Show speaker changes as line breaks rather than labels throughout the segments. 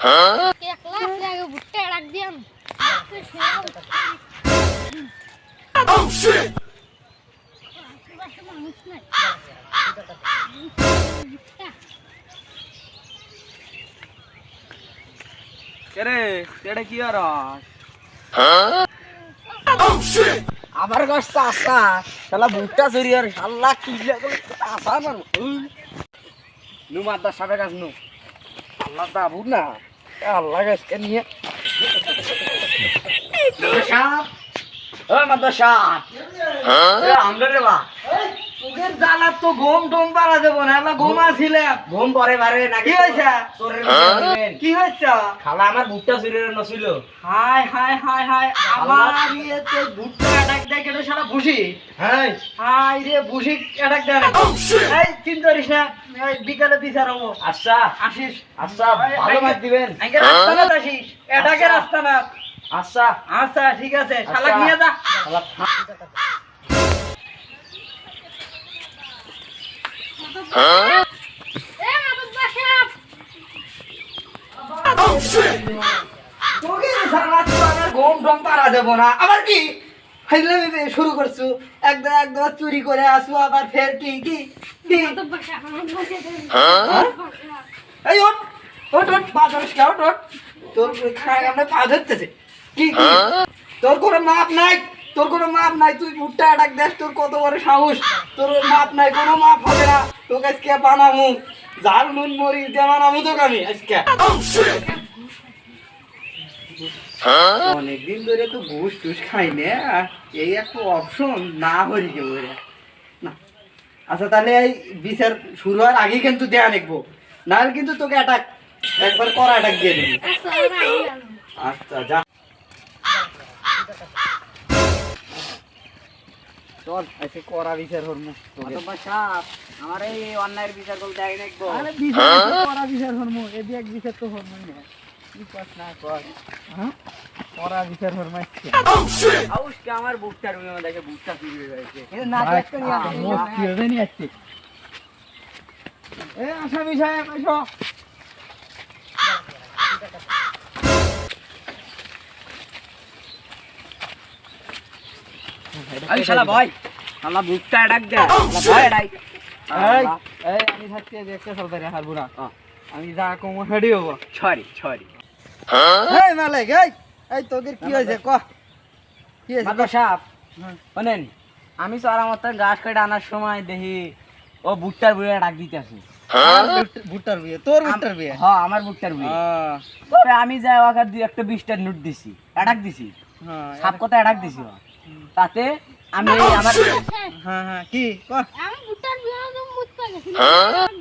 একলা লাগে ভুট্টা রাখ দিয়াম
Oh shit!
মানুষ নাই
কেরে এটা কি আর
Oh shit!
আমার গাছ চাষা শালা ভুট্টা চুরি আর শালা কি চাষা আমার নু মাদ্দার সাপে গাছ নু আল্লাহ দাবু না আল্লাহ গাছকে নিয়ে সাপ ও মাদ্দার সাপ আমরা রে বা তোদের জ্বালা তো ঘুম টুম পারা দেবো না এলা ঘুম আসিলে ঘুম পরে বারে না কি হয়েছে কি হয়েছে খালা আমার ভুট্টা চুরি নছিল হাই হাই হাই হাই আমার ইয়েতে ভুট্টা অ্যাটাক দেয় কেন সারা বুঝি হাই হাই রে বুঝি অ্যাটাক দেয় এই চিন্তা করিস না এই বিকালে বিচার হবো আচ্ছা আসিস আচ্ছা ভালো মাছ দিবেন আগে রাস্তা না আসিস অ্যাটাকে রাস্তা না আচ্ছা আচ্ছা ঠিক আছে শালা নিয়ে যা শালা
Oh shit!
তোকে সারা তো আমার ঘুম টম পারা দেবো না আবার কি হাইলামি শুরু করছু একদম একদম চুরি করে আসু আবার ফের কি কি কি এই ওট ওট ওট বাজার স্কাউট ওট তোর খায় আমরা পা ধরতেছে কি কি তোর কোনো মাপ নাই তোর কোনো মাপ নাই তুই ভুট্টা অ্যাটাক দেশ তোর কত বড় সাহস তোর মাপ নাই কোনো মাপ হবে না তোকে আজকে বানামু জাল নুন মরিচ দিয়ে বানামু তোকে আমি আজকে
Oh shit!
অনেকদিন ধরে তো ঘুষ টুস খাই না এই একটা অপশন না হরি কে বলে না আচ্ছা তাহলে এই বিচার শুরু হওয়ার আগে কিন্তু দেয়া দেখবো নাহলে কিন্তু তোকে অ্যাটাক একবার করা অ্যাটাক দিয়ে দিবি আচ্ছা যা চল এসে করা বিচার হরমু আমার এই অন্যায়ের বিচার বলতে আগে দেখবো আরে বিচার করা বিচার হরমু এদি এক বিচার তো হরমুই না কি কস না কর হ্যাঁ করা বিচার হরমাইছে
Oh shit!
আউসকে আমার বুকটার রুমে দেখে বুকটা ফিরে হয়েছে এ না দেখতে নিয়ে মোট কি হবে নি আজকে এ আসামি সাহেব এসো এই শালা ভাই শালা বুকটা ডাক দে ভাই ডাই এই এই আমি থাকতে দেখতে চলতে রে হারবুনা আমি যা কম হেডি হবো সরি সরি এই মালিক এই তোদের কি হয়েছে ক কি হয়েছে মাদা সাপ শুনেন আমি তো আর আমার গাছ কেটে আনার সময় দেখি ও ভুট্টার বুড়ে ডাক দিতেছে ভুট্টার বিয়ে তোর ভুট্টার বিয়ে হ্যাঁ আমার ভুট্টার বিয়ে তবে আমি যাই ওকে দুই একটা 20টা নোট দিছি অ্যাটাক দিছি সাপ কথা অ্যাটাক দিছি তাতে আমি আমার হ্যাঁ হ্যাঁ কি ক
আমি ভুট্টার বিয়ানো মুত পা গেছি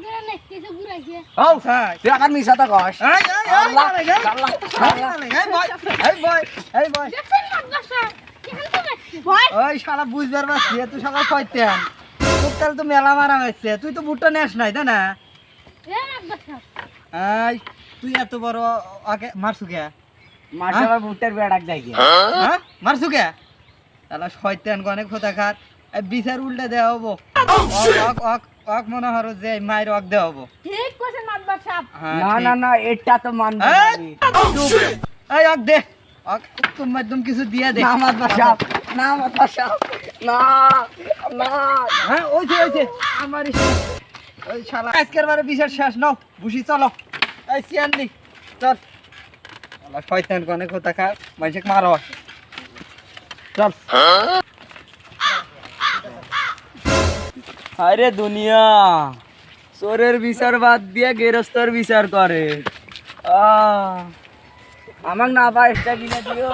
ধরে নেকতেছে বুড়াইছে
ও স্যার তুই আকার মিছাতা কস এই আল্লাহ আল্লাহ এই বয় এই বয়
দেখছেন মাদ্রাসা কেন তো দেখছি ভয়
ওই শালা বুঝবার পারছি তুই সকাল কইতেন তোর তো মেলা মারা হয়েছে তুই তো ভুট্টা নেস নাই তাই না
এ মাদ্রাসা
এই তুই এত বড় আগে মারছু কে মারছে আবার ভুট্টার বেড়া ডাক দেয় কি হ্যাঁ মারছু কে তাহলে শয়তান অনেক কথা খাত বিচার উল্টে দেওয়া হবো অক মনে হরো যে মায়ের অক দেওয়া হবো
ঠিক কইছেন মাদ্রাসা
না না না এটা তো মানব এই অক দে অক তুমি একদম কিছু দিয়া দে না মাদ্রাসা না মাদ্রাসা না না হ্যাঁ ওইছে আমার ওই শালা আজকের বারে বিচার শেষ নাও বুঝি চলো এই সিয়ানলি চল শালা শয়তান অনেক কথা খা মানুষকে মারো চল আরে দুনিয়া চোরের বিচার বাদ দিয়ে গেরস্তর বিচার করে আমাক না পাই এটা কিনে দিও